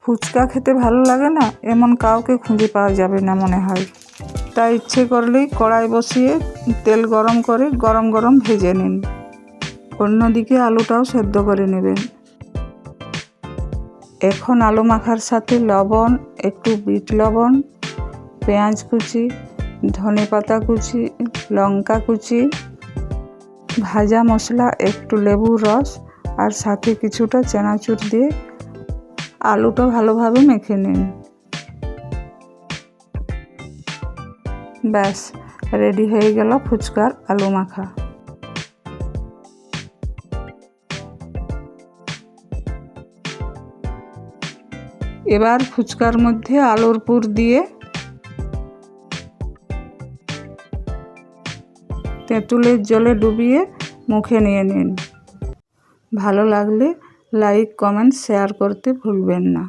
ফুচকা খেতে ভালো লাগে না এমন কাউকে খুঁজে পাওয়া যাবে না মনে হয়। তাই ইচ্ছে করলেই কড়াই বসিয়ে তেল গরম করে গরম গরম ভেজে নিন। অন্যদিকে আলুটাও সেদ্ধ করে নেবেন। এখন আলু মাখার সাথে লবণ, একটু বিট লবণ, পেঁয়াজ কুচি, ধনেপাতা কুচি, লঙ্কা কুচি, ভাজা মশলা, একটু লেবুর রস আর সাথে কিছুটা চানাচুর দিয়ে আলুটা ভালোভাবে মেখে নিন। ব্যাস, রেডি হয়ে গেল ফুচকার আলু মাখা। এবার ফুচকার মধ্যে আলুর পুর দিয়ে তেঁতুলের জলে ডুবিয়ে মুখে নিয়ে নিন। ভালো লাগলে লাইক, কমেন্ট, শেয়ার করতে ভুলবেন না।